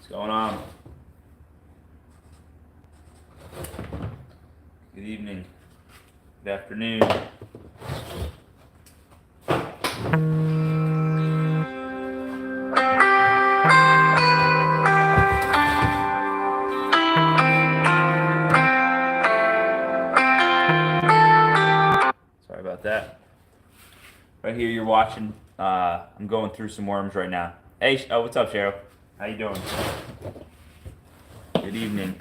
What's going on? Good evening. Good afternoon. Sorry about that. Right here you're watching, I'm going through some worms right now. Hey, oh, what's up, Cheryl? How you doing? Good evening.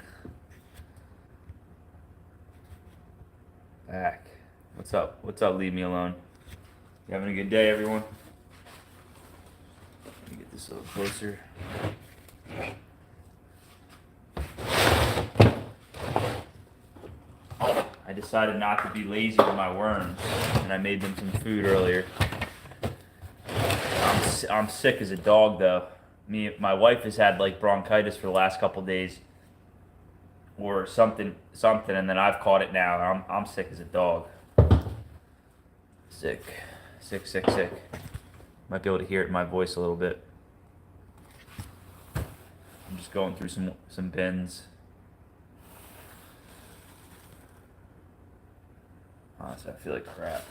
Back. What's up? What's up? Leave me alone. You having a good day, everyone? Let me get this a little closer. I decided not to be lazy with my worms, and I made them some food earlier. I'm sick as a dog, though. My wife has had like bronchitis for the last couple days, or something, and then I've caught it now. I'm sick as a dog. Sick. Might be able to hear it in my voice a little bit. I'm just going through some bins. Honestly, I feel like crap.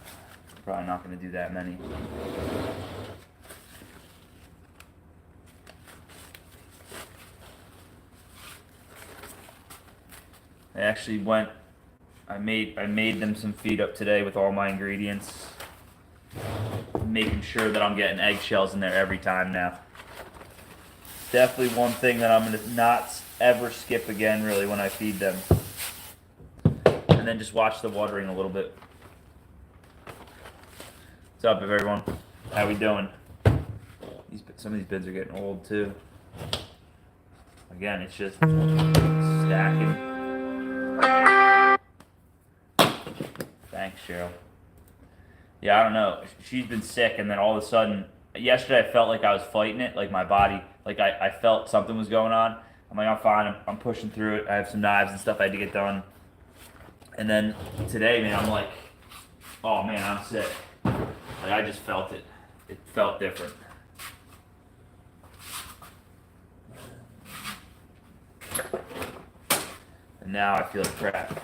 I'm probably not going to do that many. I actually went. I made them some feed up today with all my ingredients, making sure that I'm getting eggshells in there every time now. Definitely one thing that I'm gonna not ever skip again, really, when I feed them. And then just watch the watering a little bit. What's up, everyone? How we doing? Some of these bins are getting old too. Again, it's just stacking. Thanks, Cheryl. Yeah, I don't know. She's been sick, and then all of a sudden, yesterday I felt like I was fighting it, like my body, like I felt something was going on. I'm like, I'm fine. I'm pushing through it. I have some knives and stuff I had to get done. And then today, man, I'm like, oh man, I'm sick. Like I just felt it. It felt different. And now I feel like crap.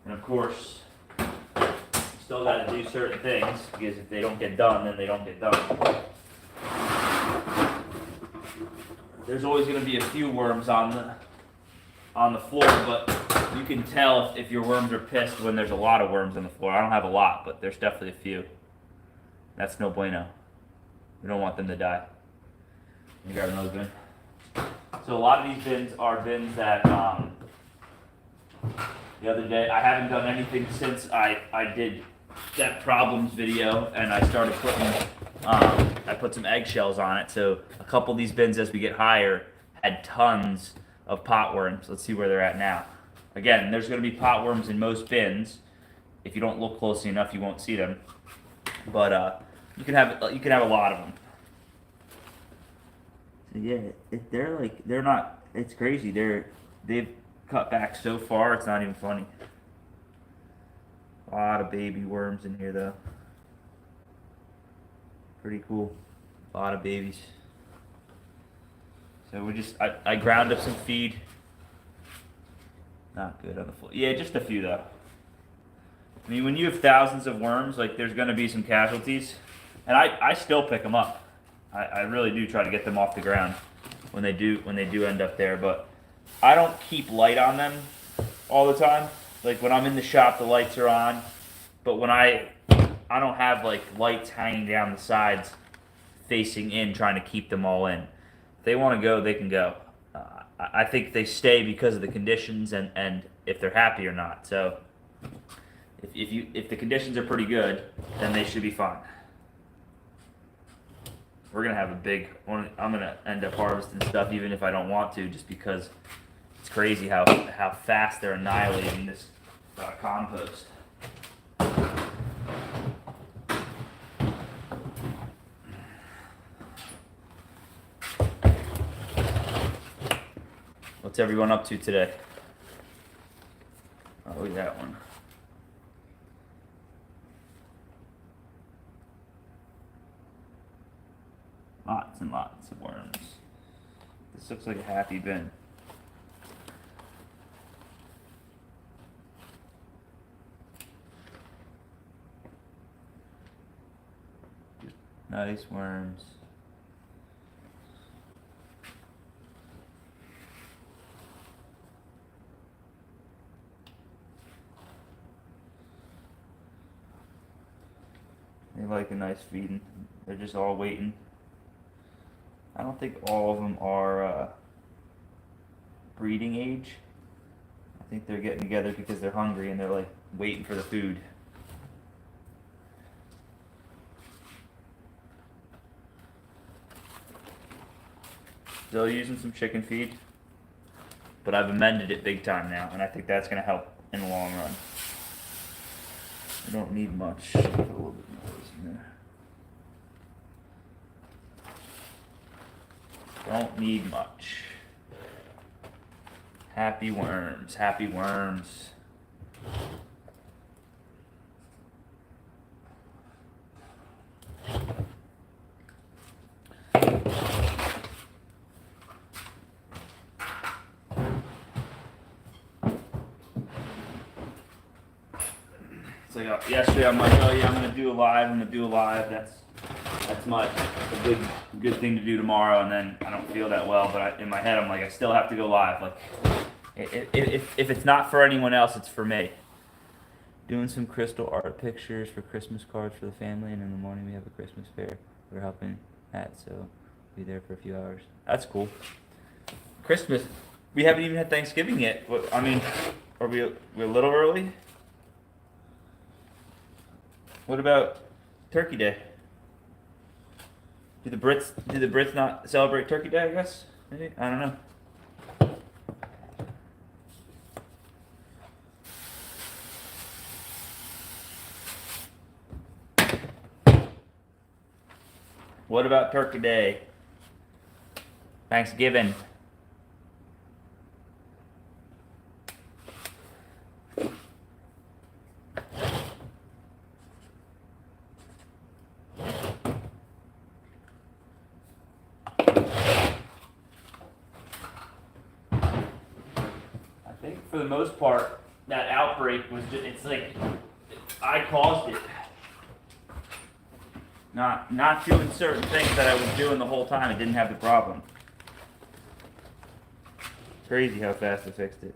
And of course, still got to do certain things, because if they don't get done, then they don't get done. There's always going to be a few worms on the floor, but you can tell if your worms are pissed when there's a lot of worms on the floor. I don't have a lot, but there's definitely a few. That's no bueno. We don't want them to die. Let me grab another bin. So a lot of these bins are bins that the other day, I haven't done anything since I did that problems video, and I started putting, I put some eggshells on it. So a couple of these bins, as we get higher, had tons of potworms. Let's see where they're at now. Again, there's going to be potworms in most bins. If you don't look closely enough, you won't see them. But you can have a lot of them. So yeah, they're not. It's crazy. They've cut back so far. It's not even funny. A lot of baby worms in here, though. Pretty cool. A lot of babies. So I ground up some feed. Not good on the floor. Yeah, just a few though. I mean, when you have thousands of worms, like there's going to be some casualties, and I still pick them up. I really do try to get them off the ground when they do end up there, but I don't keep light on them all the time. Like when I'm in the shop, the lights are on, but when I don't have like lights hanging down the sides facing in, trying to keep them all in. If they want to go, they can go. I think they stay because of the conditions and if they're happy or not. So if the conditions are pretty good, then they should be fine. we're gonna have a big one. I'm gonna end up harvesting stuff even if I don't want to, just because it's crazy how fast they're annihilating this compost. What's everyone up to today? Oh, look at that one. Lots and lots of worms. This looks like a happy bin. Just nice worms. They like a nice feeding. They're just all waiting. I don't think all of them are breeding age. I think they're getting together because they're hungry and they're like waiting for the food. Still using some chicken feed, but I've amended it big time now, and I think that's going to help in the long run. I don't need much. Put a little bit more in there. Don't need much. Happy worms, happy worms. So yesterday I'm like, oh yeah, I'm gonna do a live. That's a good thing to do tomorrow, and then I don't feel that well, but in my head I'm like, I still have to go live. Like, if it's not for anyone else, it's for me. Doing some crystal art pictures for Christmas cards for the family, and in the morning we have a Christmas fair. We're helping that, so we'll be there for a few hours. That's cool. Christmas, we haven't even had Thanksgiving yet. I mean, we're a little early? What about Turkey Day? Do the Brits not celebrate Turkey Day, I guess? Maybe? I don't know. What about Turkey Day? Thanksgiving. For the most part, that outbreak was just, it's like, I caused it. Not doing certain things that I was doing the whole time, it didn't have the problem. Crazy how fast I fixed it.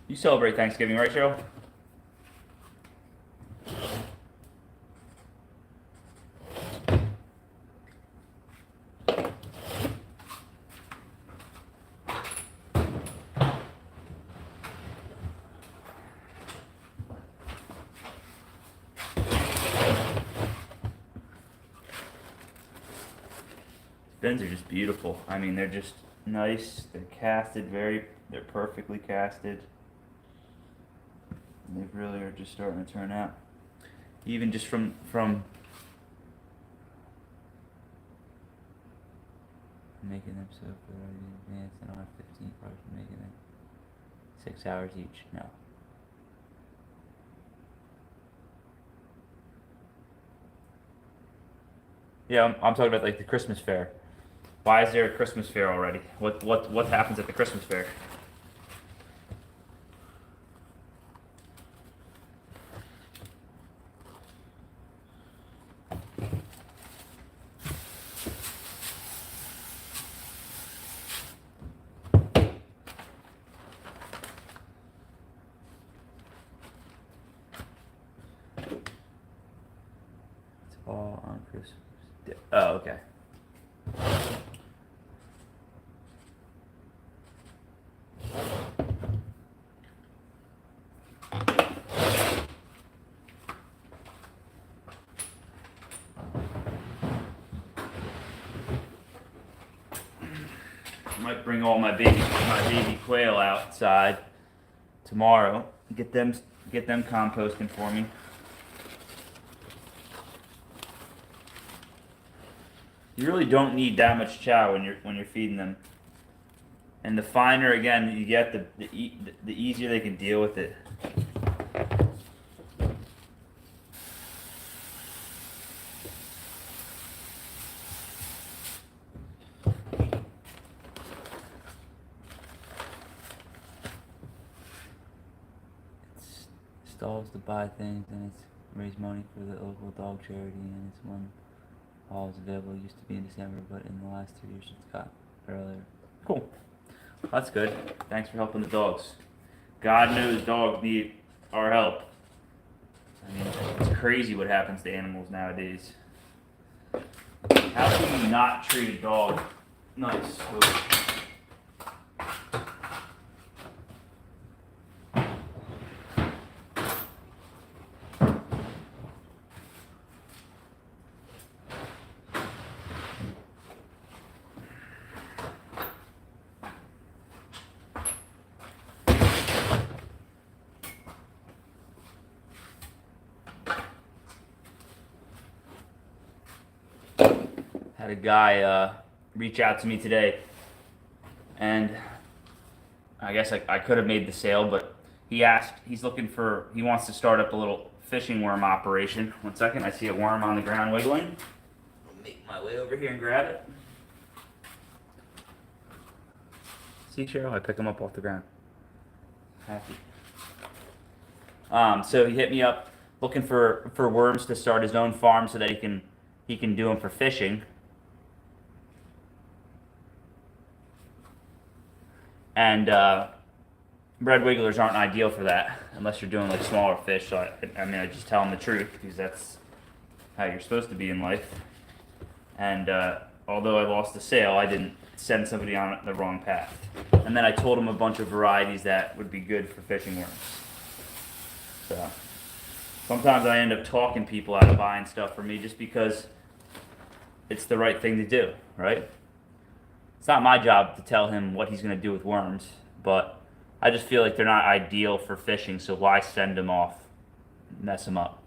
You celebrate Thanksgiving, right, Cheryl? Bins are just beautiful. I mean, they're just nice. They're casted they're perfectly casted. They really are just starting to turn out. Even just from making them so good in advance, I don't have 15 parts for making them. 6 hours each. No. Yeah, I'm talking about like the Christmas fair. Why is there a Christmas fair already? What happens at the Christmas fair? on Christmas Day. Oh, okay. I might bring all my baby quail outside tomorrow. Get them composting for me. You really don't need that much chow when you're feeding them. And the finer again you get, the easier they can deal with it. It's stalls to buy things, and it's raise money for the local dog charity, and it's one all is available. It used to be in December, but in the last 2 years it's got earlier. Cool. That's good. Thanks for helping the dogs. God knows dogs need our help. I mean, it's crazy what happens to animals nowadays. How can you not treat a dog nice? Had a guy reach out to me today, and I guess I could have made the sale, but he wants to start up a little fishing worm operation. 1 second, I see a worm on the ground wiggling. I'll make my way over here and grab it. See, Cheryl, I pick them up off the ground. Happy. So he hit me up looking for worms to start his own farm so that he can do them for fishing. And bread wigglers aren't ideal for that unless you're doing like smaller fish. So I just tell them the truth because that's how you're supposed to be in life. And although I lost the sale, I didn't send somebody on the wrong path. And then I told them a bunch of varieties that would be good for fishing worms. So sometimes I end up talking people out of buying stuff from me just because it's the right thing to do, right? It's not my job to tell him what he's going to do with worms, but I just feel like they're not ideal for fishing, so why send them off, mess them up?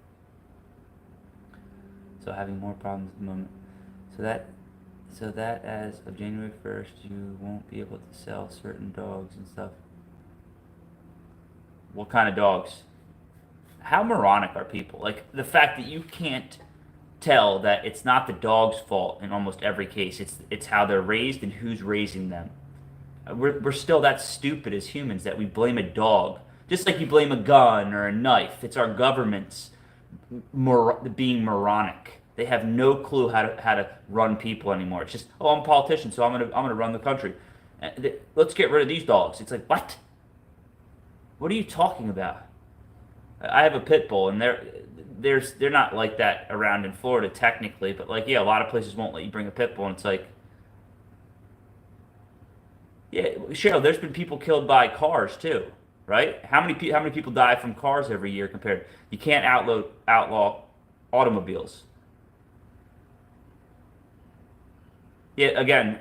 So having more problems at the moment. So that as of January 1st, you won't be able to sell certain dogs and stuff. What kind of dogs? How moronic are people? Like the fact that you can't tell that it's not the dog's fault in almost every case. It's how they're raised and who's raising them. We're still that stupid as humans that we blame a dog. Just like you blame a gun or a knife. It's our government's being moronic. They have no clue how to run people anymore. It's just, oh, I'm a politician, so I'm gonna run the country. Let's get rid of these dogs. It's like, what? What are you talking about? I have a pit bull, and they're not like that around in Florida technically, but like, yeah, a lot of places won't let you bring a pit bull, and it's like, yeah, Cheryl, there's been people killed by cars too, right? How many people die from cars every year compared? You can't outlaw automobiles. Yeah, again,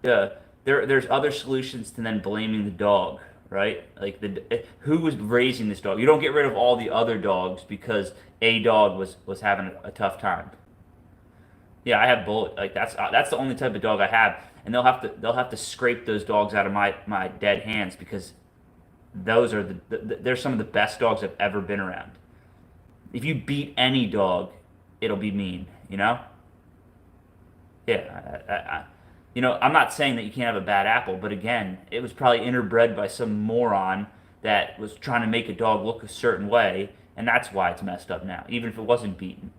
there's other solutions to then blaming the dog, right? Like who was raising this dog? You don't get rid of all the other dogs because a dog was having a tough time. Yeah, I have bullet. Like that's the only type of dog I have, and they'll have to scrape those dogs out of my dead hands because those are they're some of the best dogs I've ever been around. If you beat any dog, it'll be mean, you know? Yeah, I'm not saying that you can't have a bad apple, but again, it was probably interbred by some moron that was trying to make a dog look a certain way, and that's why it's messed up now, even if it wasn't beaten.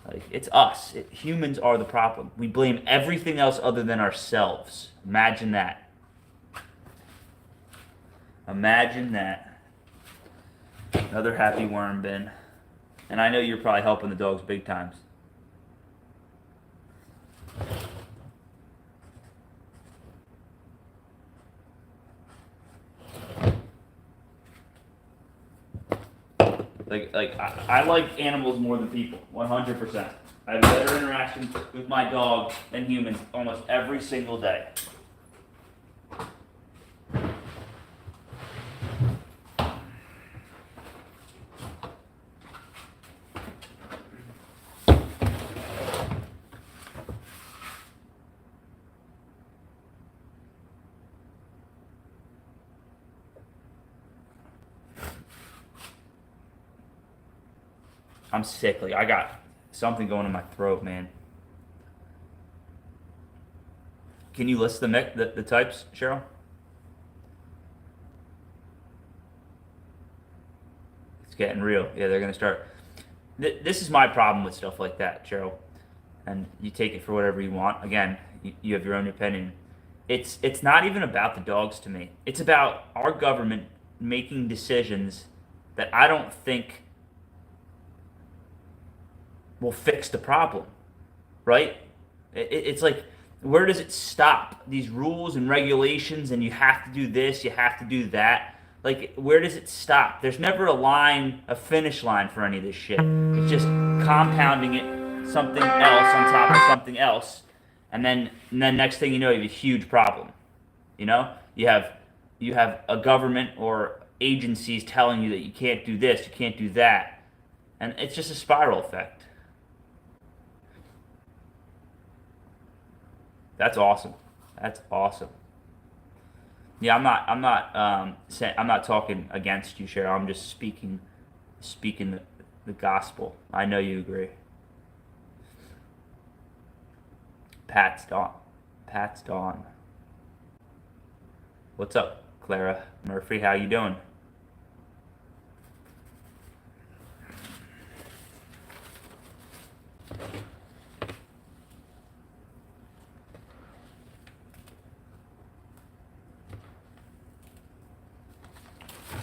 Like, it's us. Humans are the problem. We blame everything else other than ourselves. Imagine that. Imagine that. Another happy worm bin. And I know you're probably helping the dogs big times. I like animals more than people, 100%. I have better interaction with my dog than humans almost every single day. I'm sick. Like, I got something going in my throat, man. Can you list the types, Cheryl? It's getting real. Yeah, they're gonna start. This is my problem with stuff like that, Cheryl. And you take it for whatever you want. Again, you have your own opinion. It's not even about the dogs to me. It's about our government making decisions that I don't think will fix the problem, right? It's like, where does it stop? These rules and regulations, and you have to do this, you have to do that. Like, where does it stop? There's never a finish line for any of this shit. It's just compounding it, something else on top of something else, and then next thing you know, you have a huge problem. You know, you have a government or agencies telling you that you can't do this, you can't do that, and it's just a spiral effect. That's awesome. That's awesome. Yeah, I'm not talking against you, Cheryl. I'm just speaking the gospel. I know you agree. Pat's Dawn. What's up, Clara Murphy? How you doing?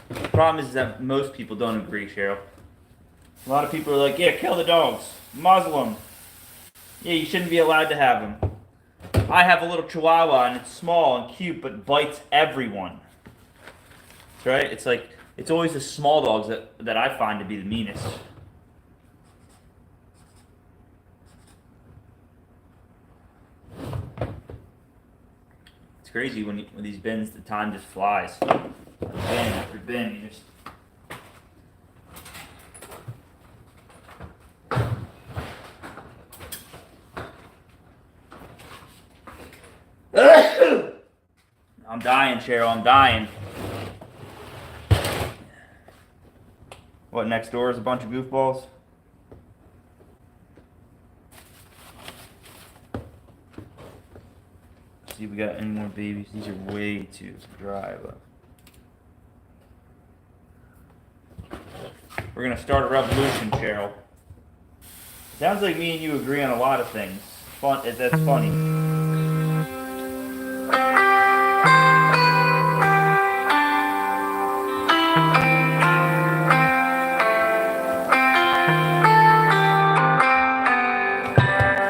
The problem is that most people don't agree, Cheryl. A lot of people are like, yeah, kill the dogs. Muslim. Yeah, you shouldn't be allowed to have them. I have a little chihuahua and it's small and cute but bites everyone. That's right? It's like, it's always the small dogs that I find to be the meanest. It's crazy when these bins, the time just flies. Bin after bin, you just... I'm dying, Cheryl, I'm dying. What, next door is a bunch of goofballs? Let's see if we got any more babies. These are way too dry, but... We're gonna start a revolution, Cheryl. Sounds like me and you agree on a lot of things. That's funny.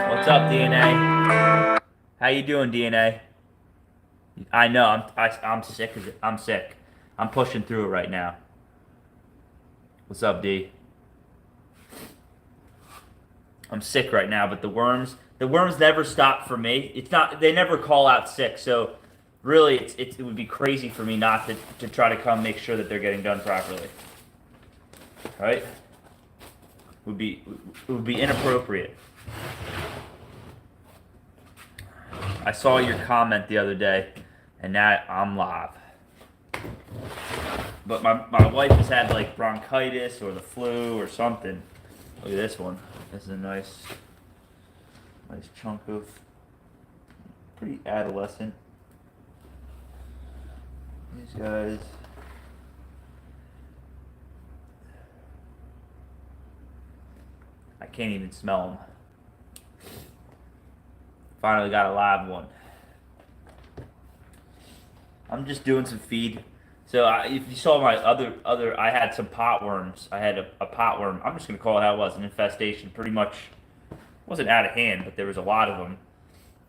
What's up, DNA? How you doing, DNA? I know. I'm sick. I'm sick. I'm pushing through it right now. What's up, D? I'm sick right now, but the worms never stop for me. It's not, they never call out sick, so really it would be crazy for me not to try to come make sure that they're getting done properly. Right? It would be inappropriate. I saw your comment the other day, and now I'm live. But my wife has had like bronchitis or the flu or something. Look at this one. This is a nice chunk of pretty adolescent. These guys. I can't even smell them. Finally got a live one. I'm just doing some feed. So if you saw my other, I had some potworms. I had a potworm. I'm just gonna call it how it was, an infestation. Pretty much, wasn't out of hand, but there was a lot of them,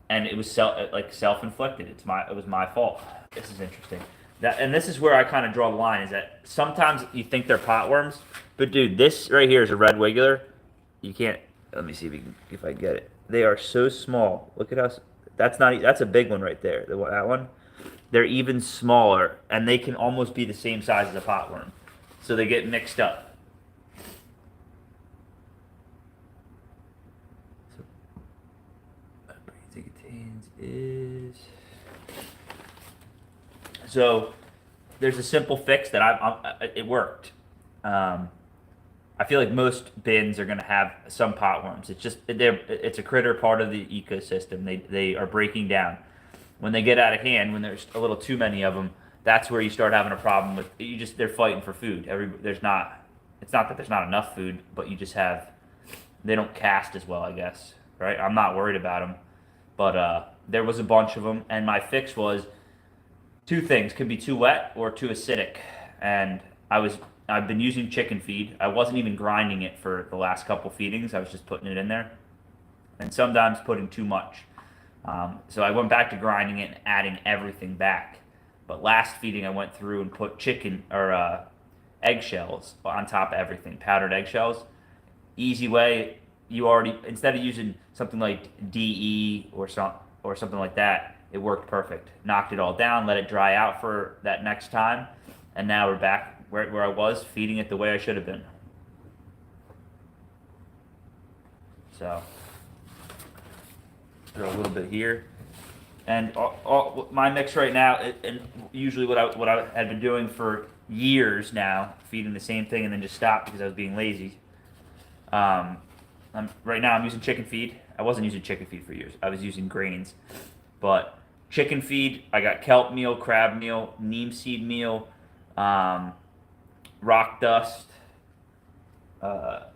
and it was self-inflicted. It was my fault. This is interesting. And this is where I kind of draw the line, is that sometimes you think they're potworms, but dude, this right here is a red wiggler. You can't. Let me see if I can get it. They are so small. Look at us. That's a big one right there. That one. They're even smaller, and they can almost be the same size as a potworm, so they get mixed up. So, it contains is. So there's a simple fix that it worked. I feel like most bins are going to have some potworms. It's a critter part of the ecosystem. They are breaking down. When they get out of hand, when there's a little too many of them, that's where you start having a problem with they're fighting for food. It's not that there's not enough food, but they don't cast as well, I guess. Right? I'm not worried about them, but there was a bunch of them, and my fix was two things: could be too wet or too acidic. And I've been using chicken feed. I wasn't even grinding it for the last couple feedings. I was just putting it in there, and sometimes putting too much. So I went back to grinding it and adding everything back. But last feeding, I went through and put chicken or eggshells on top of everything, powdered eggshells. Easy way. Instead of using something like DE or something like that, it worked perfect. Knocked it all down, let it dry out for that next time, and now we're back where I was, feeding it the way I should have been. So throw a little bit here, and my mix right now, and usually what I had been doing for years now, feeding the same thing and then just stopped because I was being lazy. Right now I'm using chicken feed. I wasn't using chicken feed for years. I was using grains, but chicken feed. I got kelp meal, crab meal, neem seed meal, rock dust,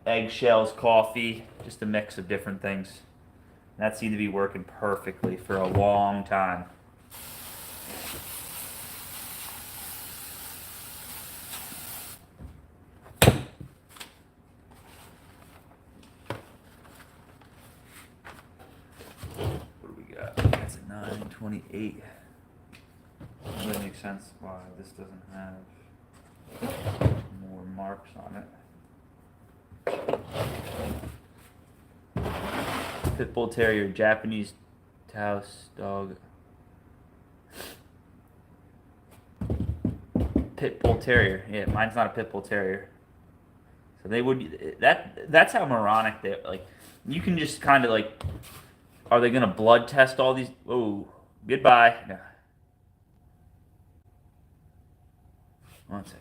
eggshells, coffee, just a mix of different things. That seemed to be working perfectly for a long time. What do we got? That's a 928. That really makes sense why this doesn't have more marks on it. Pit Bull Terrier, Japanese Taos dog. Pit Bull Terrier. Yeah, mine's not a Pit Bull Terrier. So they would that's how moronic they like. You can just kind of like, are they gonna blood test all these? Oh, goodbye. No. One second.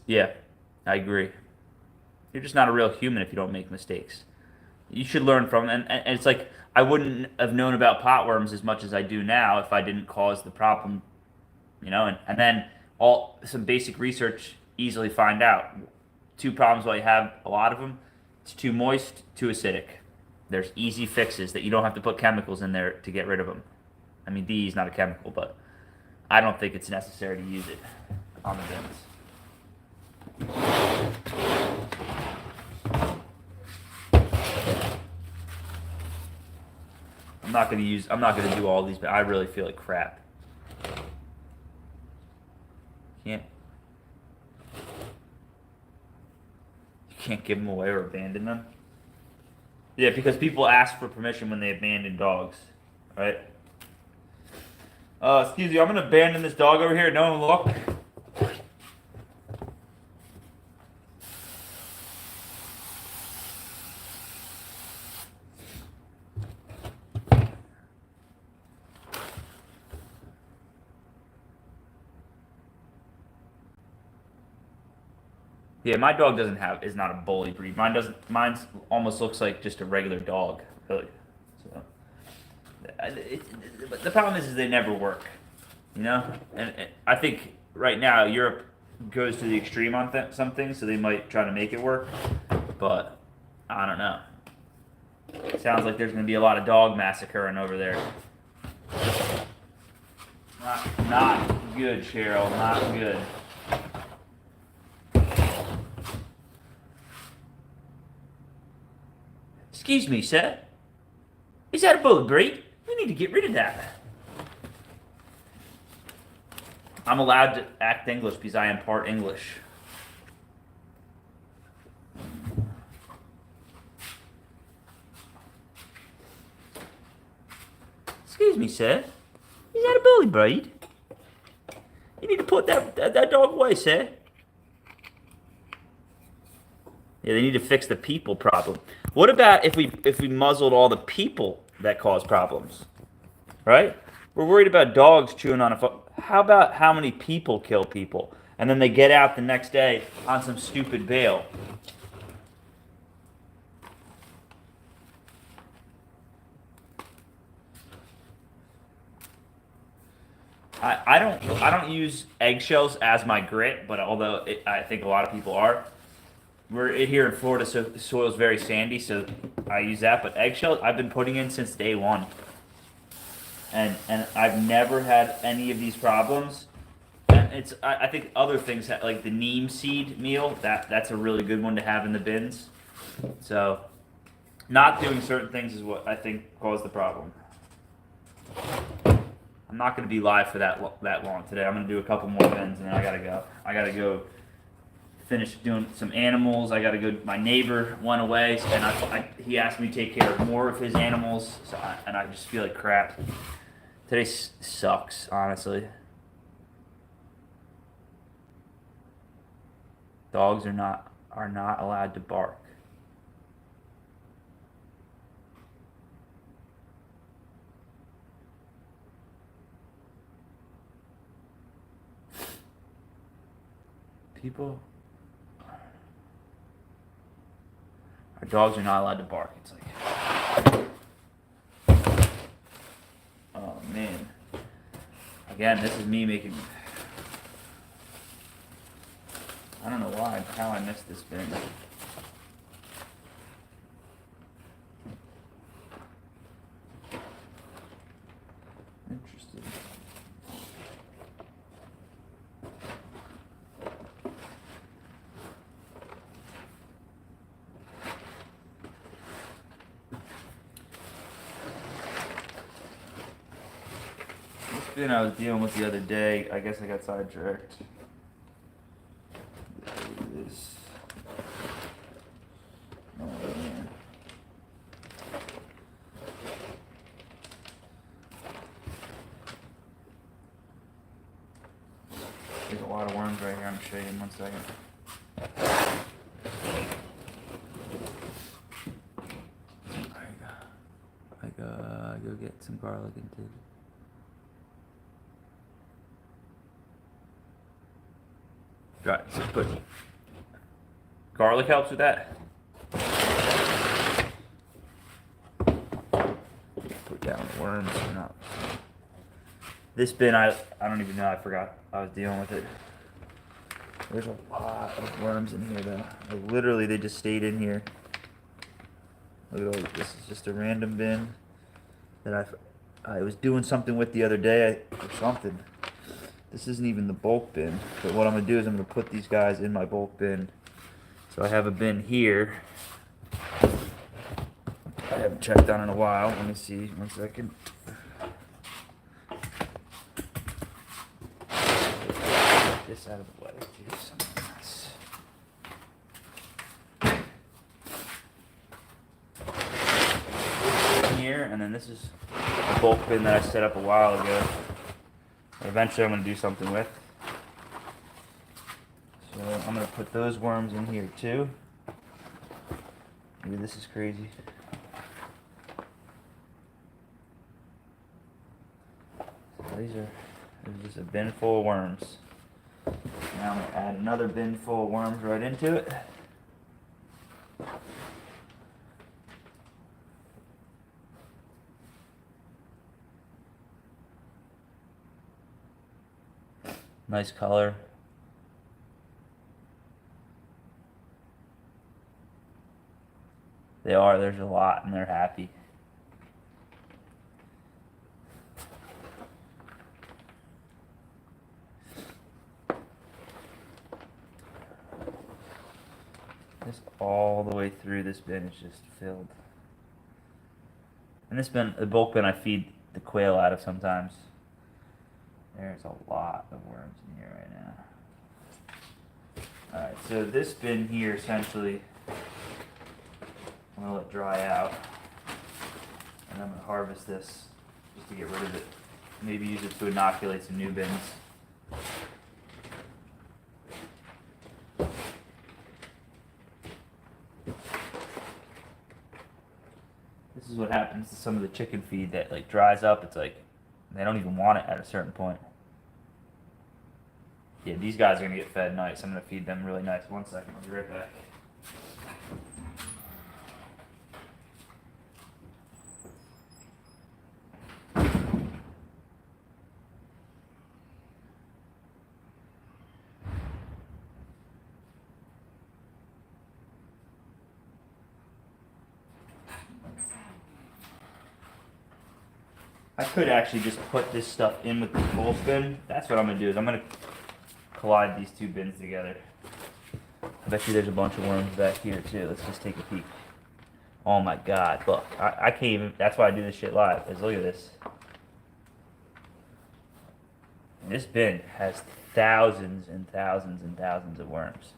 Yeah, I agree. You're just not a real human if you don't make mistakes. You should learn from them. And it's like, I wouldn't have known about potworms as much as I do now if I didn't cause the problem, and then some basic research easily find out. Two problems why you have a lot of them: it's too moist, too acidic. There's easy fixes that you don't have to put chemicals in there to get rid of them. I mean, DE is not a chemical, but I don't think it's necessary to use it on the bins. I'm not gonna do all these, but I really feel like crap. You can't give them away or abandon them. Yeah, because people ask for permission when they abandon dogs, right? Excuse me, I'm gonna abandon this dog over here. No one look. Yeah, my dog is not a bully breed. Mine almost looks like just a regular dog, really. So, but the problem is they never work, And I think right now Europe goes to the extreme on some things, so they might try to make it work. But I don't know. It sounds like there's going to be a lot of dog massacring over there. Not good, Cheryl. Not good. Excuse me, sir. Is that a bully breed? We need to get rid of that. I'm allowed to act English because I am part English. Excuse me, sir. Is that a bully breed? You need to put that dog away, sir. Yeah, they need to fix the people problem. What about if we muzzled all the people that cause problems? Right? We're worried about dogs chewing on a phone. How about how many people kill people? And then they get out the next day on some stupid bail. I don't use eggshells as my grit, but although I think a lot of people are, we're here in Florida, so the soil's very sandy, so I use that. But eggshells I've been putting in since day one, and I've never had any of these problems. And I think other things like the neem seed meal that's a really good one to have in the bins. So not doing certain things is what I think caused the problem. I'm not going to be live for that long today. I'm going to do a couple more bins and then I gotta go. I gotta go finish doing some animals. I gotta go. My neighbor went away and he asked me to take care of more of his animals. So I just feel like crap. Today sucks, honestly. Dogs are not allowed to bark. People, our dogs are not allowed to bark. It's like, oh man. Again, this is me making. I don't know how I missed this bin. Interesting. This bin I was dealing with the other day, I guess I got sidetracked. There's a lot of worms right here. I'm gonna show you in 1 second. I go get some garlic and tea. Right, so put garlic helps with that. Put down the worms or not. This bin, I don't even know. I forgot I was dealing with it. There's a lot of worms in here, though. Like, literally, they just stayed in here. Look at all this. Is just a random bin that I was doing something with the other day or something. This isn't even the bulk bin. But what I'm gonna do is I'm gonna put these guys in my bulk bin. So I have a bin here. I haven't checked on in a while. Let me see. 1 second. Get this out of the way. Jeez. Here, and then this is a bulk bin that I set up a while ago. Eventually I'm going to do something with. So I'm going to put those worms in here too. Maybe this is crazy. So this is just a bin full of worms. Now I'm going to add another bin full of worms right into it. Nice color. There's a lot and they're happy. This all the way through this bin is just filled. And this bin, the bulk bin, I feed the quail out of sometimes. There's a lot of worms in here right now. Alright, so this bin here essentially, I'm going to let dry out. And I'm going to harvest this just to get rid of it. Maybe use it to inoculate some new bins. This is what happens to some of the chicken feed that like dries up. It's like they don't even want it at a certain point. Yeah, these guys are gonna get fed nice. I'm gonna feed them really nice. 1 second, I'll be right back. I could actually just put this stuff in with the full bin. That's what I'm gonna do. Is I'm gonna collide these two bins together. I bet you there's a bunch of worms back here too. Let's just take a peek. Oh my god, look. I can't even, that's why I do this shit live, is look at this. This bin has thousands and thousands and thousands of worms.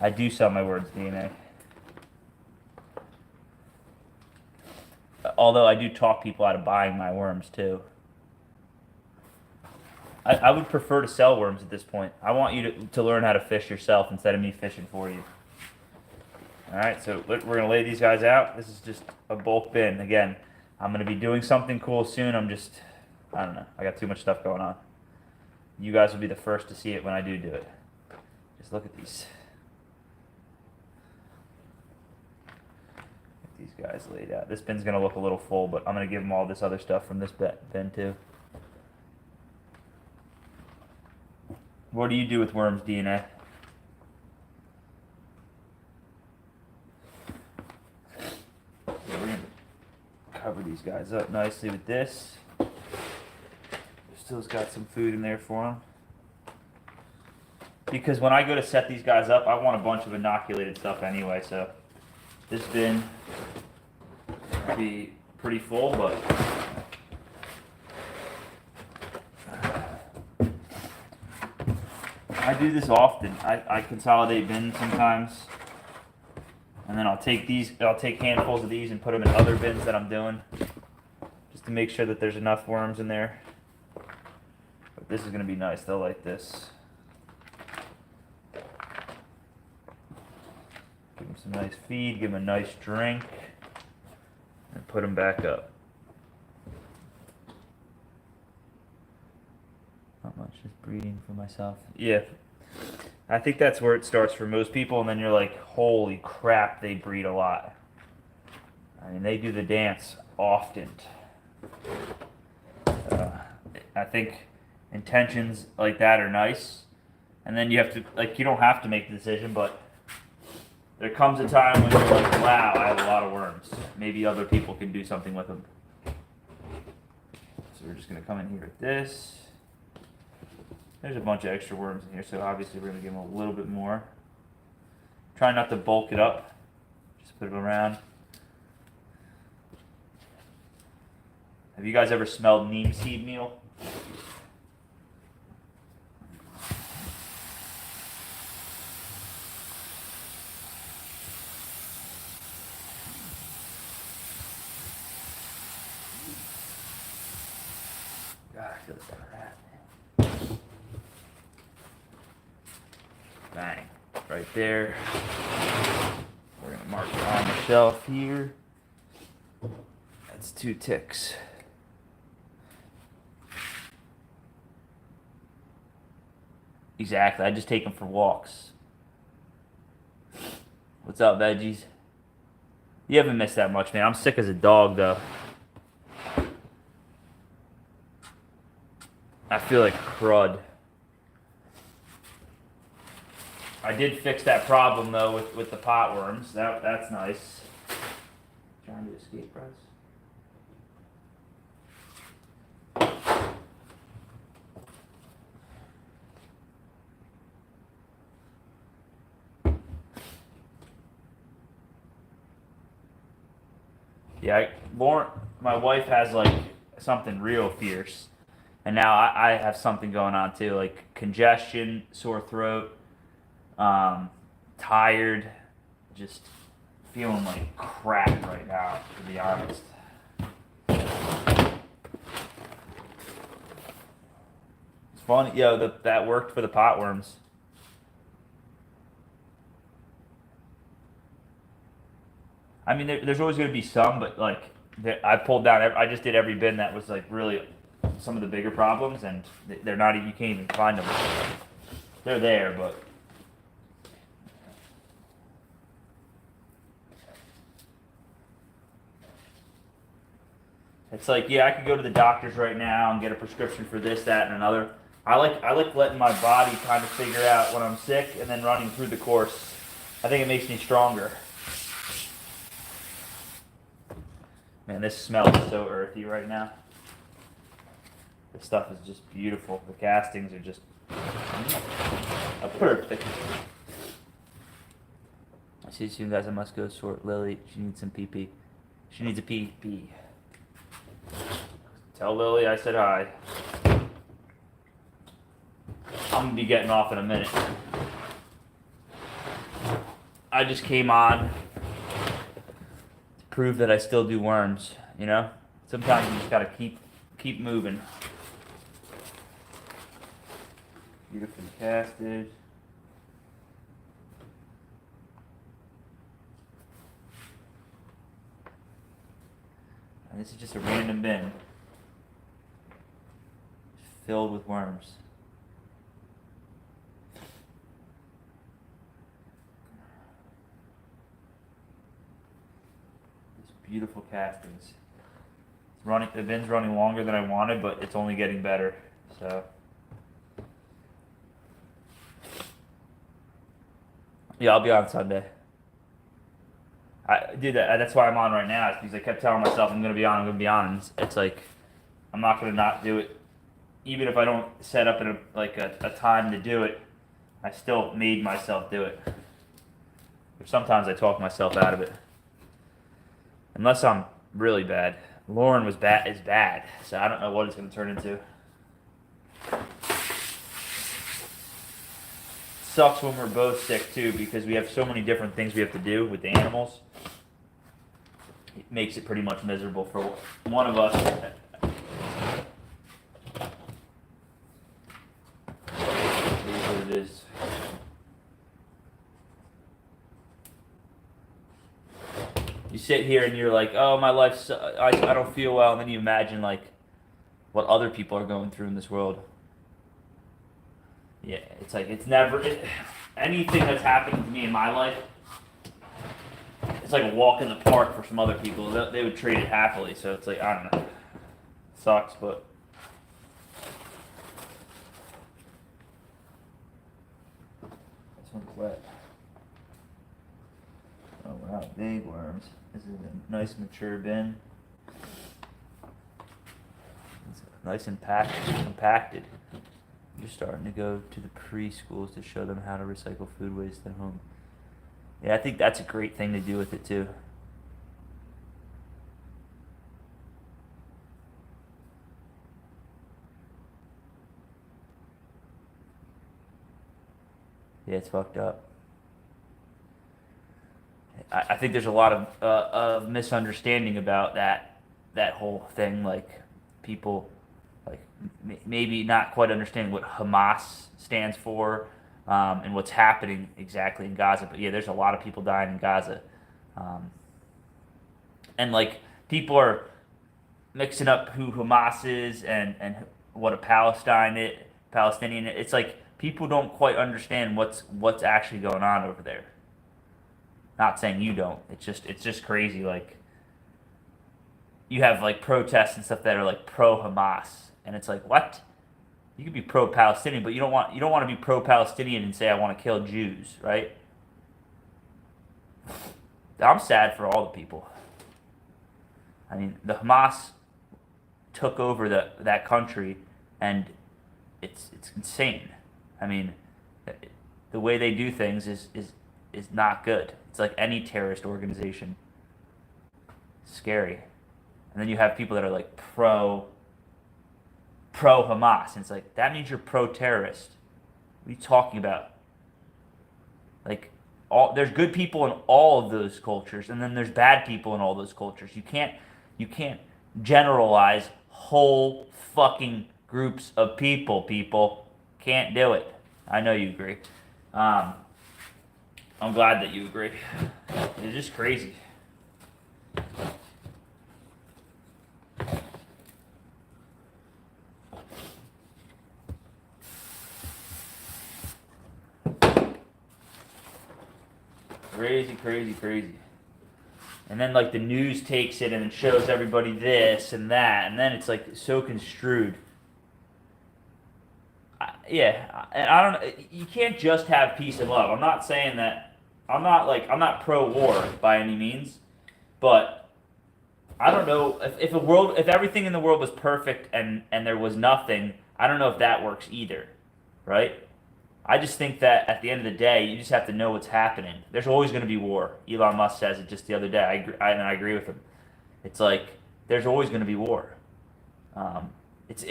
I do sell my worms DNA. Although I do talk people out of buying my worms too. I would prefer to sell worms at this point. I want you to learn how to fish yourself instead of me fishing for you. Alright, so we're going to lay these guys out. This is just a bulk bin. Again, I'm going to be doing something cool soon. I don't know. I got too much stuff going on. You guys will be the first to see it when I do it. Just look at these. Get these guys laid out. This bin's going to look a little full, but I'm going to give them all this other stuff from this bin too. What do you do with worms, DNA? We're going to cover these guys up nicely with this. Still's got some food in there for them. Because when I go to set these guys up, I want a bunch of inoculated stuff anyway, so this bin will be pretty full, but I do this often. I consolidate bins sometimes, and then I'll take handfuls of these and put them in other bins that I'm doing, just to make sure that there's enough worms in there. But this is going to be nice. They'll like this. Give them some nice feed, give them a nice drink, and put them back up. Not much, just breeding for myself. Yeah, I think that's where it starts for most people, and then you're like, holy crap, they breed a lot. I mean, they do the dance often. I think intentions like that are nice, and then you have to, like, you don't have to make the decision, but there comes a time when you're like, wow, I have a lot of worms. Maybe other people can do something with them. So we're just going to come in here with this. There's a bunch of extra worms in here, so obviously we're going to give them a little bit more. Try not to bulk it up. Just put it around. Have you guys ever smelled neem seed meal? God, I feel like a rat. Bang. Right there. We're going to mark it on the shelf here. That's 2 ticks. Exactly. I just take them for walks. What's up, veggies? You haven't missed that much, man. I'm sick as a dog, though. I feel like crud. I did fix that problem though with the pot worms. That's nice. Trying to escape, Bryce. Yeah, Lauren, my wife has like something real fierce, and now I have something going on too, like congestion, sore throat, um, tired, just feeling like crap right now, to be honest. It's funny, that worked for the potworms. I mean, there's always going to be some, but like I pulled down. I just did every bin that was like really some of the bigger problems, and they're not. You can't even find them. They're there, but it's like, yeah, I could go to the doctors right now and get a prescription for this, that, and another. I like letting my body kind of figure out when I'm sick and then running through the course. I think it makes me stronger. Man, this smells so earthy right now. This stuff is just beautiful. The castings are just perfect. See you soon, guys. I must go sort Lily. She needs some pee-pee. She needs a pee-pee. Tell Lily I said hi. I'm going to be getting off in a minute. I just came on prove that I still do worms, you know? Sometimes you just gotta keep moving. Beautifully casted. And this is just a random bin. Filled with worms. Beautiful castings. It's running. The bin's running longer than I wanted, but it's only getting better. So, yeah, I'll be on Sunday. I do that. That's why I'm on right now. It's because I kept telling myself I'm gonna be on. I'm gonna be on. And it's like I'm not gonna not do it, even if I don't set up a time to do it. I still made myself do it. But sometimes I talk myself out of it. Unless I'm really bad. Lauren is bad, so I don't know what it's going to turn into. Sucks when we're both sick too, because we have so many different things we have to do with the animals. It makes it pretty much miserable for one of us. Here's what it is. You sit here and you're like, oh, my life's, I don't feel well, and then you imagine like what other people are going through in this world. Yeah, it's like anything that's happened to me in my life, it's like a walk in the park for some other people. They would trade it happily. So it's like, I don't know, sucks, but this one's wet. Oh wow, big worms. This is a nice mature bin. It's nice and compacted. You're starting to go to the preschools to show them how to recycle food waste at home. Yeah, I think that's a great thing to do with it too. Yeah, it's fucked up. I think there's a lot of misunderstanding about that whole thing. Like people, like maybe not quite understanding what Hamas stands for, and what's happening exactly in Gaza. But yeah, there's a lot of people dying in Gaza, and like people are mixing up who Hamas is and what a Palestinian. It's like people don't quite understand what's actually going on over there. Not saying you don't. It's just crazy. Like you have like protests and stuff that are like pro Hamas, and it's like what? You could be pro Palestinian, but you don't want to be pro Palestinian and say I want to kill Jews, right? I'm sad for all the people. I mean, the Hamas took over that country, and it's insane. I mean, the way they do things is not good. It's like any terrorist organization. scary. And then you have people that are like pro Hamas, and it's like, that means you're pro terrorist. What are you talking about? Like, there's good people in all of those cultures, and then there's bad people in all those cultures. You can't generalize whole fucking groups of people. Can't do it. I know you agree. I'm glad that you agree. It's just crazy. Crazy. And then like the news takes it and it shows everybody this and that, and then it's like so construed. And I don't. You can't just have peace and love. I'm not saying that. I'm not pro-war by any means, but I don't know if everything in the world was perfect and there was nothing. I don't know if that works either, right? I just think that at the end of the day, you just have to know what's happening. There's always going to be war. Elon Musk says it just the other day. I agree with him. It's like there's always going to be war. It's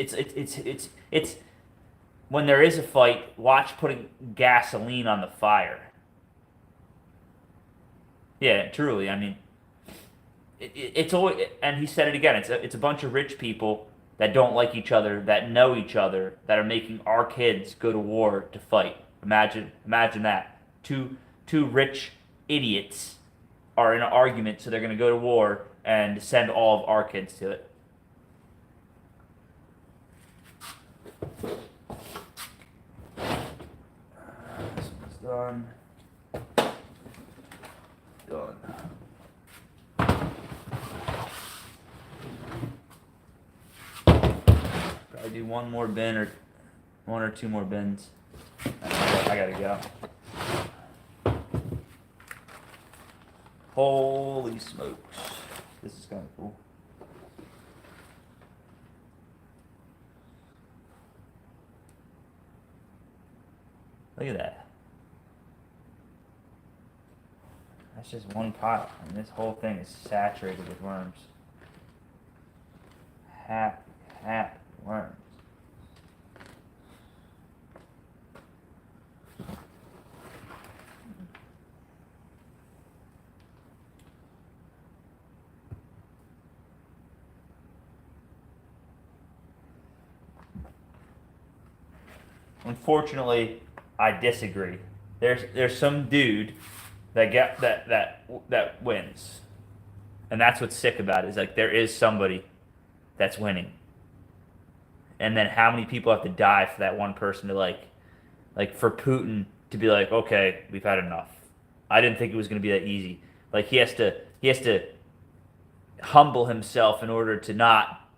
when there is a fight, watch putting gasoline on the fire. Yeah, truly. I mean, it's always, and he said it again. It's a bunch of rich people that don't like each other, that know each other, that are making our kids go to war to fight. Imagine that. Two rich idiots are in an argument, so they're going to go to war and send all of our kids to it. This one's done. I do one more bin or one or two more bins. I gotta go. Holy smokes. This is kind of cool. Look at that. That's just one pile, and this whole thing is saturated with worms. Happy worms. Unfortunately, I disagree. There's some dude that wins, and that's what's sick about it. Is like there is somebody that's winning, and then how many people have to die for that one person to like for Putin to be like, okay, we've had enough. I didn't think it was going to be that easy. Like he has to humble himself in order to not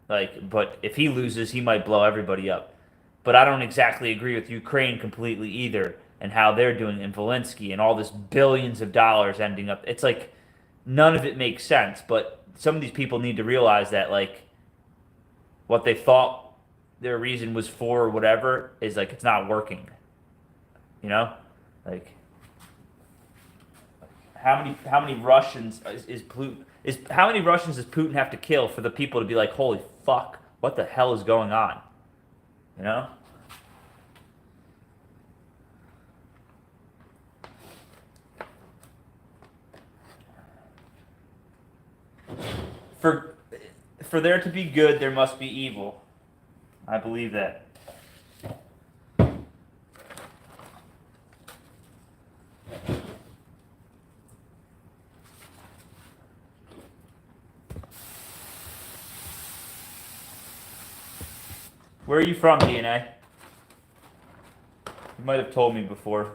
but if he loses, he might blow everybody up. But I don't exactly agree with Ukraine completely either, and how they're doing in Zelensky and all this billions of dollars ending up. It's like none of it makes sense. But some of these people need to realize that like what they thought their reason was for or whatever is like it's not working. You know, like how many Russians how many Russians does Putin have to kill for the people to be like, holy fuck, what the hell is going on? You know? For there to be good, there must be evil. I believe that. Where are you from, DNA? You might have told me before.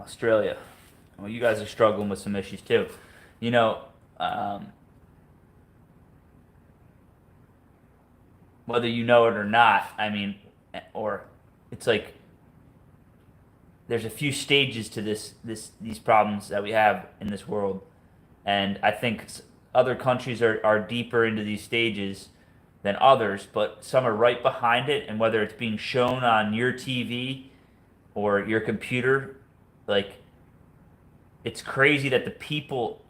Australia. Well, you guys are struggling with some issues too. You know, whether you know it or not. I mean, or it's like there's a few stages to these problems that we have in this world, and I think other countries are deeper into these stages than others, but some are right behind it, and whether it's being shown on your TV or your computer, like it's crazy that the people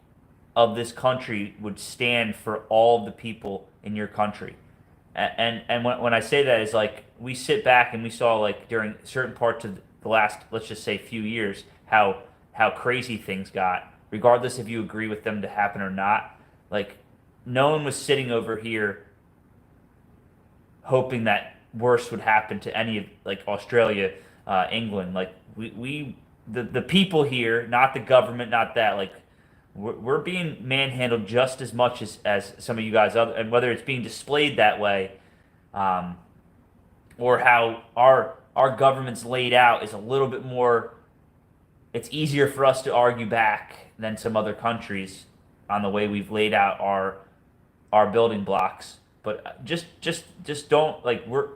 of this country would stand for all of the people in your country. And when I say that is like we sit back and we saw like during certain parts of the last, let's just say, few years how crazy things got, regardless if you agree with them to happen or not. Like no one was sitting over here hoping that worse would happen to any of like Australia, England. Like the people here, not the government, not that. Like we're being manhandled just as much as some of you guys, and whether it's being displayed that way, or how our government's laid out is a little bit more. It's easier for us to argue back than some other countries on the way we've laid out our building blocks. But just don't like we're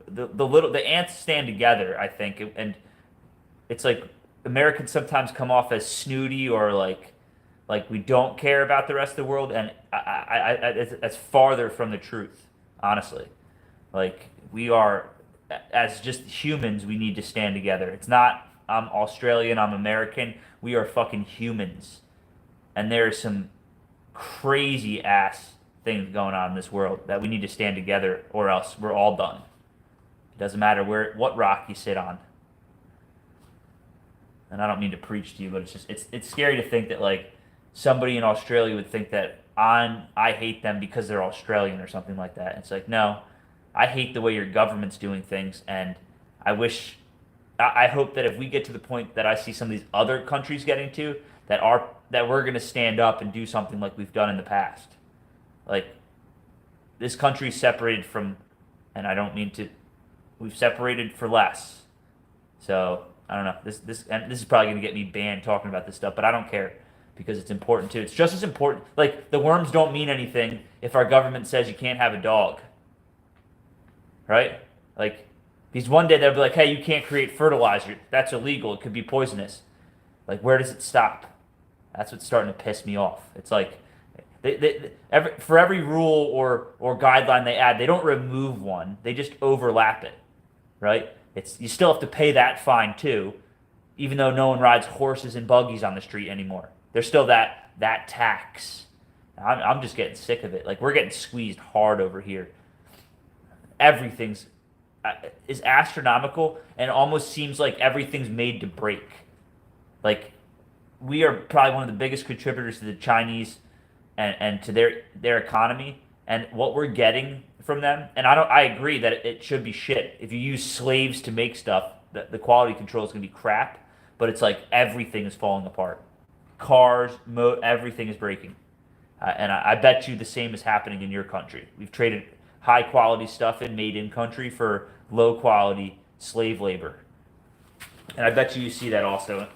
the ants stand together, I think, and it's like Americans sometimes come off as snooty or like we don't care about the rest of the world, and that's farther from the truth, honestly. Like we are, as just humans, we need to stand together. It's not I'm Australian, I'm American. We are fucking humans, and there are some crazy ass things going on in this world that we need to stand together, or else we're all done. It doesn't matter what rock you sit on. And I don't mean to preach to you, but it's scary to think that like somebody in Australia would think that I hate them because they're Australian or something like that. It's like, no, I hate the way your government's doing things, and I hope that if we get to the point that I see some of these other countries getting to, that we're gonna stand up and do something like we've done in the past. Like this country's separated from, and I don't mean to, we've separated for less. So I don't know. This is probably gonna get me banned talking about this stuff, but I don't care because it's important too. It's just as important. Like the worms don't mean anything if our government says you can't have a dog, right? Like because one day they'll be like, hey, you can't create fertilizer. That's illegal. It could be poisonous. Like where does it stop? That's what's starting to piss me off. It's like for every rule or guideline they add, they don't remove one. They just overlap it, right? You still have to pay that fine too, even though no one rides horses and buggies on the street anymore. There's still that tax. I'm just getting sick of it. Like we're getting squeezed hard over here. Everything's is astronomical, and it almost seems like everything's made to break. Like we are probably one of the biggest contributors to the Chinese and to their economy, and what we're getting from them. And I agree that it should be shit. If you use slaves to make stuff, the quality control is going to be crap. But it's like everything is falling apart. Cars, everything is breaking. And I bet you the same is happening in your country. We've traded high quality stuff and made in country for low quality slave labor. And I bet you see that also.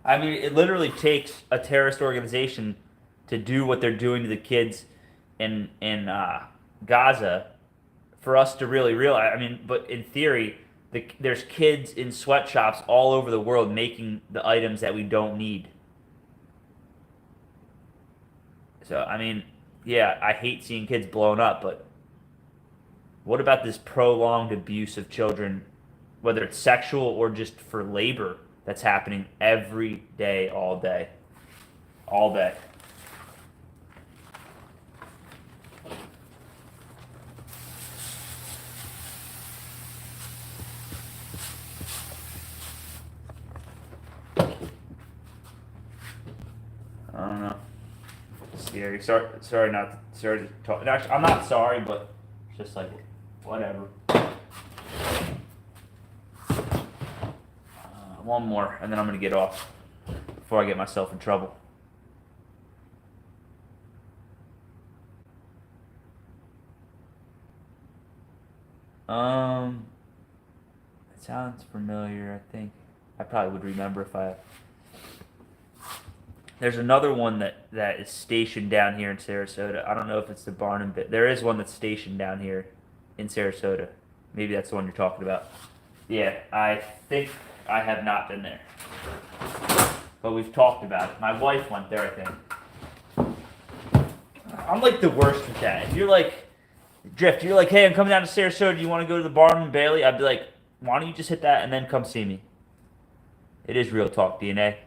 I mean, it literally takes a terrorist organization to do what they're doing to the kids in Gaza for us to really realize. I mean, but in theory, there's kids in sweatshops all over the world making the items that we don't need. So, I mean, yeah, I hate seeing kids blown up, but what about this prolonged abuse of children, whether it's sexual or just for labor? That's happening every day, all day. All day. I don't know. Scary. Sorry to talk. Actually, I'm not sorry, but it's just like, whatever. One more, and then I'm going to get off. before I get myself in trouble. It sounds familiar. I think I probably would remember if I. There's another one that is stationed down here in Sarasota. I don't know if it's the Barnum bit. There is one that's stationed down here in Sarasota. Maybe that's the one you're talking about. Yeah, I think I have not been there. But we've talked about it. My wife went there, I think. I'm like the worst with that. If you're like, Drift, you're like, hey, I'm coming down to Sarasota. Do you want to go to the Barnum and Bailey? I'd be like, why don't you just hit that and then come see me? It is real talk, DNA.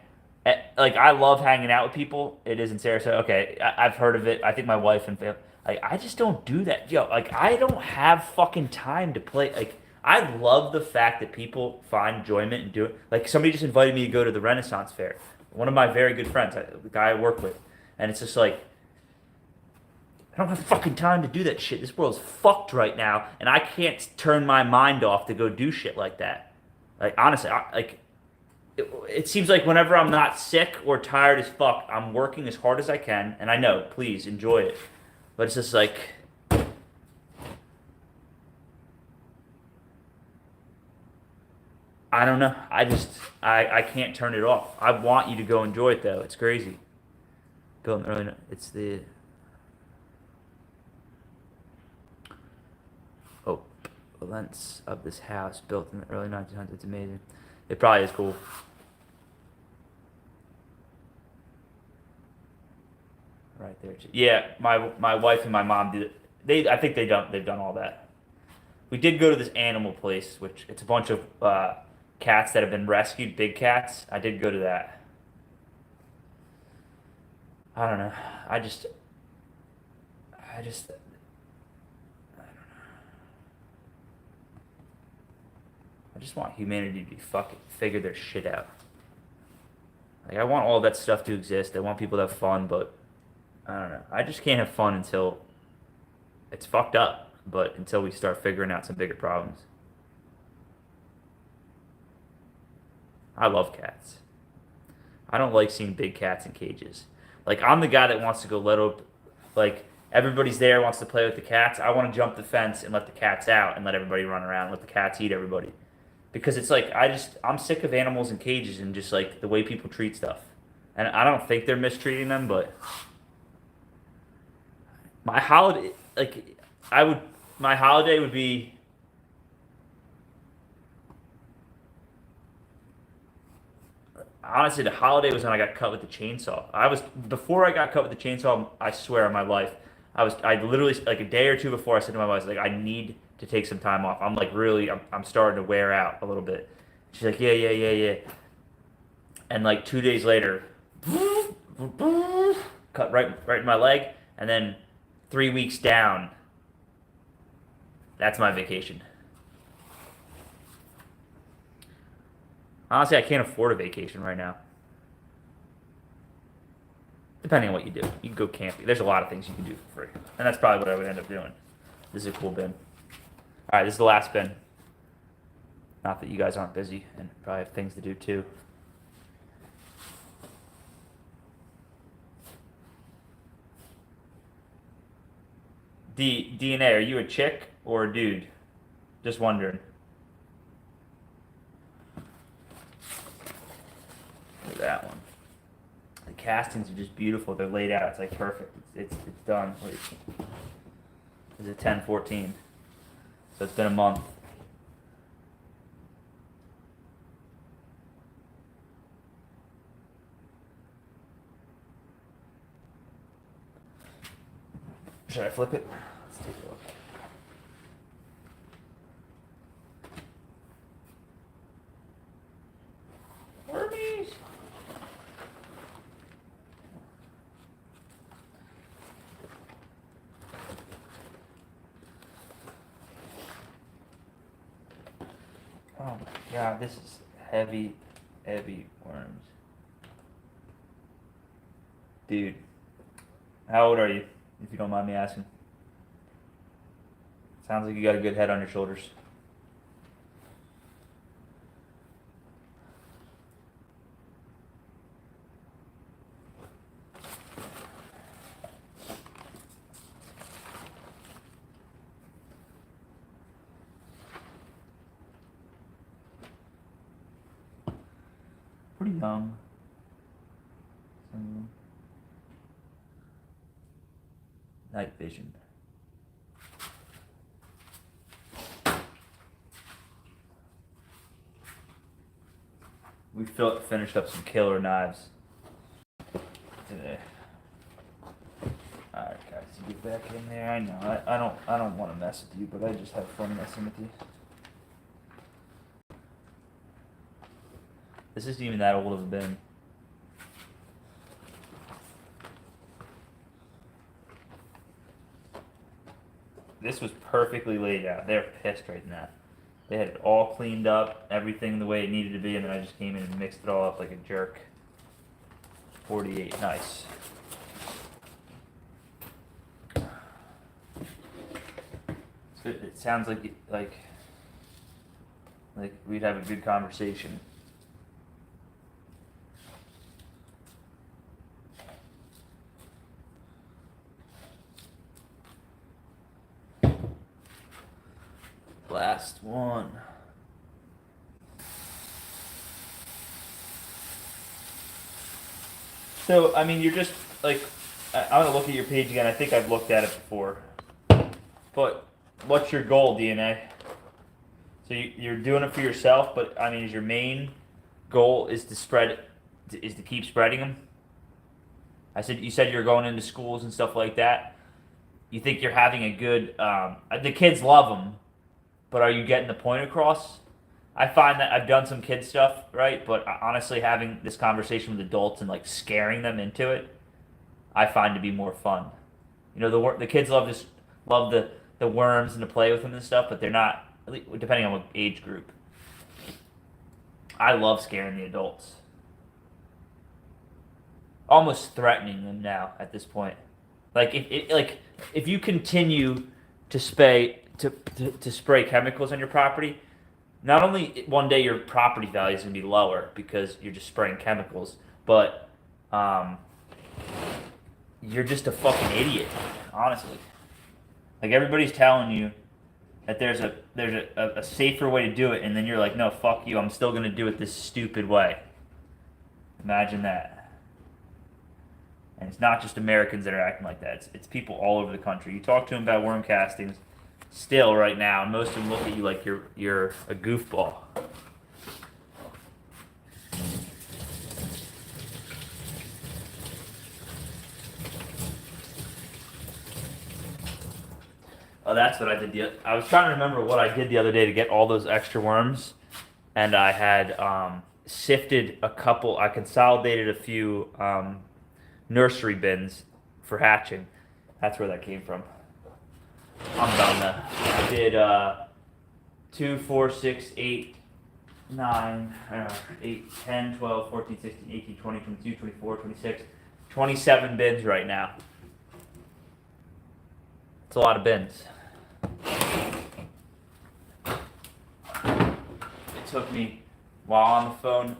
Like, I love hanging out with people. It is in Sarasota. Okay, I've heard of it. I think my wife and family. Like, I just don't do that. Yo, like, I don't have fucking time to play. Like, I love the fact that people find enjoyment and do it. Like, somebody just invited me to go to the Renaissance Fair. One of my very good friends, the guy I work with. And it's just like, I don't have fucking time to do that shit. This world's fucked right now, and I can't turn my mind off to go do shit like that. Like, honestly, it seems like whenever I'm not sick or tired as fuck, I'm working as hard as I can, and I know, please enjoy it. But it's just like, I don't know. I can't turn it off. I want you to go enjoy it though. It's crazy. Built in the early, it's the lengths of this house built in the early 1900s. It's amazing. It probably is cool. Right there. Yeah, my wife and my mom did it. I think they've done all that. We did go to this animal place, which it's a bunch of cats that have been rescued, big cats. I did go to that. I don't know. I just I just want humanity to fucking figure their shit out. Like, I want all that stuff to exist. I want people to have fun, but I don't know. I just can't have fun until it's fucked up, but until we start figuring out some bigger problems. I love cats. I don't like seeing big cats in cages. Like, I'm the guy that wants to go let up, like, everybody's there, wants to play with the cats. I want to jump the fence and let the cats out and let everybody run around and let the cats eat everybody. Because it's like, I'm sick of animals in cages and just like the way people treat stuff. And I don't think they're mistreating them, but my holiday, like, my holiday would be, honestly, the holiday was when I got cut with the chainsaw. Before I got cut with the chainsaw, I swear on my life, I literally, like a day or two before, I said to my wife, like, I need to take some time off. I'm like, really, I'm starting to wear out a little bit. She's like, yeah. And like 2 days later, cut right in my leg, and then 3 weeks down, that's my vacation. Honestly, I can't afford a vacation right now. Depending on what you do. You can go camping. There's a lot of things you can do for free. And that's probably what I would end up doing. This is a cool bin. Alright, this is the last bin. Not that you guys aren't busy and probably have things to do too. DNA, are you a chick or a dude? Just wondering. Look at that one. The castings are just beautiful. They're laid out. It's like perfect. It's done. Wait. Is it 10/14? So it's been a month. Should I flip it? Let's take a look. Wormies! Oh my god, this is heavy worms. Dude, how old are you, if you don't mind me asking? Sounds like you got a good head on your shoulders. pretty young. Night vision. We finished up some killer knives today. All right, guys, you get back in there. I know I don't want to mess with you, but I just have fun messing with you. This isn't even that old of a bin. This was perfectly laid out. They're pissed right now. They had it all cleaned up, everything the way it needed to be, and then I just came in and mixed it all up like a jerk. 48, nice. It sounds like we'd have a good conversation. Last one. So, I mean, you're just, like, I'm going to look at your page again. I think I've looked at it before. But what's your goal, DNA? So you're doing it for yourself, but, I mean, is your main goal is to keep spreading them? You said you're going into schools and stuff like that. You think you're having a good, the kids love them. But are you getting the point across? I find that I've done some kid stuff, right? But honestly, having this conversation with adults and like scaring them into it, I find to be more fun. You know, the kids love the worms and to play with them and stuff, but they're not, depending on what age group. I love scaring the adults, almost threatening them now at this point. Like if you continue to spray chemicals on your property, not only one day your property value is going to be lower because you're just spraying chemicals, but you're just a fucking idiot, honestly. Like everybody's telling you that there's a safer way to do it, and then you're like, no, fuck you, I'm still going to do it this stupid way. Imagine that. And it's not just Americans that are acting like that. It's people all over the country. You talk to them about worm castings still right now, and most of them look at you like you're a goofball. Oh, that's what I did. I was trying to remember what I did the other day to get all those extra worms, and I had sifted a couple. I consolidated a few nursery bins for hatching. That's where that came from. I'm done now. I did 2, 4, 6, 8, 9, 8, 10, 12, 14, 16, 18, 20, 22, 24, 26, 27 bins right now. It's a lot of bins. It took me, while on the phone,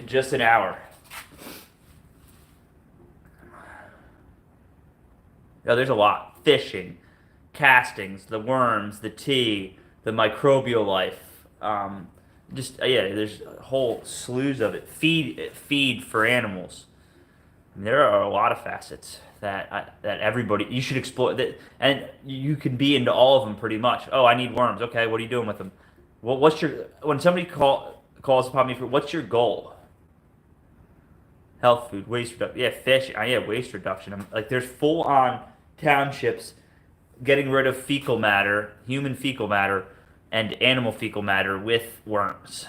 just an hour. Yeah, there's a lot. Fishing, castings, the worms, the tea, the microbial life. There's whole slews of it. Feed for animals. And there are a lot of facets that everybody you should explore. And you can be into all of them pretty much. Oh, I need worms. Okay, what are you doing with them? Well, when somebody calls upon me for what's your goal? Health food, waste reduction. Yeah, fish. Waste reduction. I'm like, there's full on townships getting rid of fecal matter, human fecal matter, and animal fecal matter with worms,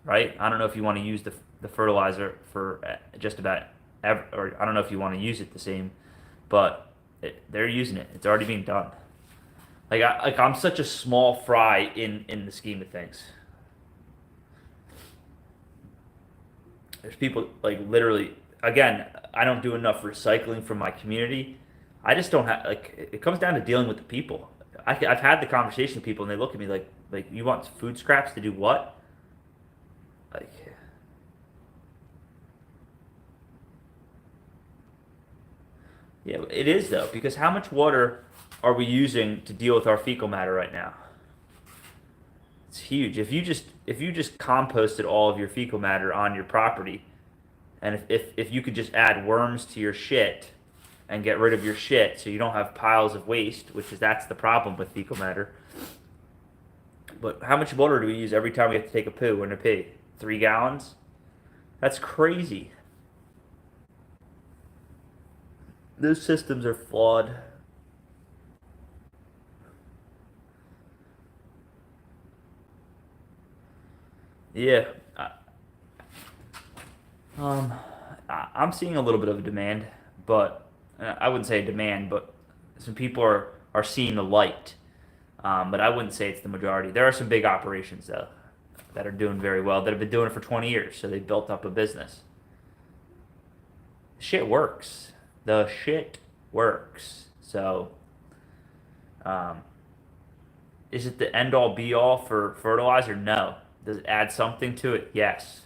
right? I don't know if you want to use the fertilizer for just about or I don't know if you want to use it the same, but they're using it. It's already being done. I'm such a small fry in the scheme of things. There's people literally. Again, I don't do enough recycling from my community. I just don't have it comes down to dealing with the people. I've had the conversation with people and they look at me like you want food scraps to do what? Yeah, it is though, because how much water are we using to deal with our fecal matter right now? It's huge. If you just composted all of your fecal matter on your property, And if you could just add worms to your shit and get rid of your shit so you don't have piles of waste, that's the problem with fecal matter. But how much water do we use every time we have to take a poo and a pee? 3 gallons? That's crazy. Those systems are flawed. Yeah. I'm seeing a little bit of a demand, but I wouldn't say a demand, but some people are seeing the light. But I wouldn't say it's the majority. There are some big operations, though, that are doing very well, that have been doing it for 20 years, so they built up a business. Shit works. The shit works. So, is it the end-all, be-all for fertilizer? No. Does it add something to it? Yes.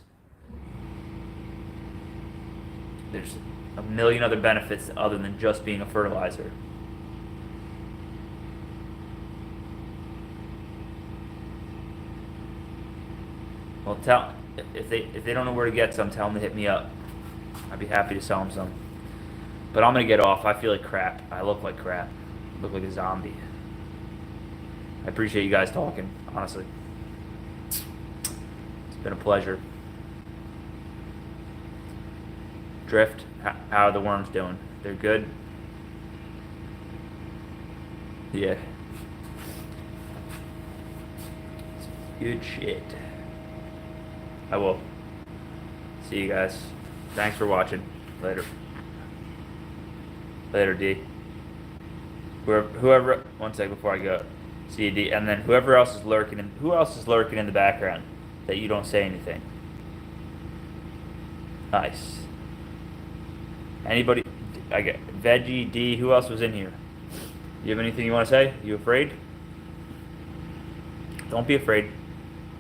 There's a million other benefits other than just being a fertilizer. Well, if they don't know where to get some, tell them to hit me up. I'd be happy to sell them some. But I'm gonna get off. I feel like crap. I look like crap. I look like a zombie. I appreciate you guys talking, honestly. It's been a pleasure. Drift, how are the worms doing? They're good? Yeah. It's good shit. I will. See you guys. Thanks for watching. Later. Later, D. Whoever. One second before I go. See you, D. And then whoever else is lurking. Who else is lurking in the background that you don't say anything? Nice. Anybody? I get Veggie, D. Who else was in here? You have anything you want to say? You afraid? Don't be afraid.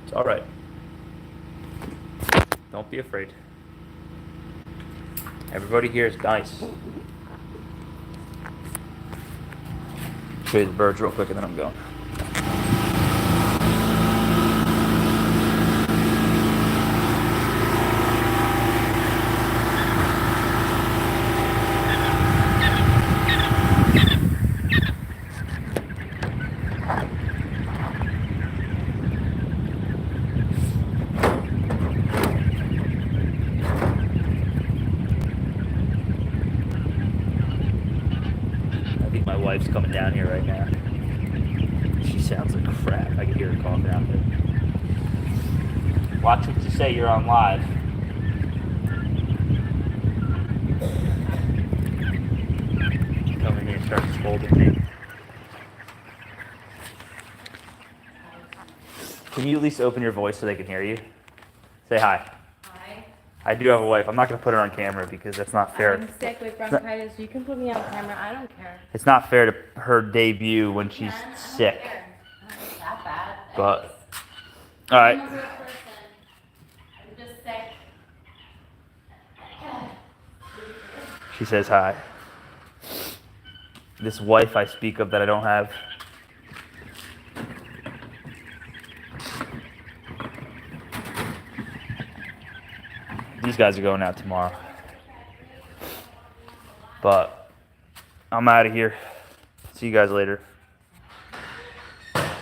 It's all right. Don't be afraid. Everybody here is nice. Show you the birds real quick and then I'm going. My wife's coming down here right now. She sounds like crap. I can hear her coughing out there. Watch what you say. You're on live. Come in here and start scolding me. Can you at least open your voice so they can hear you? Say hi. I do have a wife. I'm not going to put her on camera because that's not fair. I'm sick with bronchitis. You can put me on camera. I don't care. It's not fair to her debut when she's sick. It's not that bad. But, all right. I'm a good person. I'm just sick. She says hi. This wife I speak of that I don't have. These guys are going out tomorrow. But I'm out of here. See you guys later.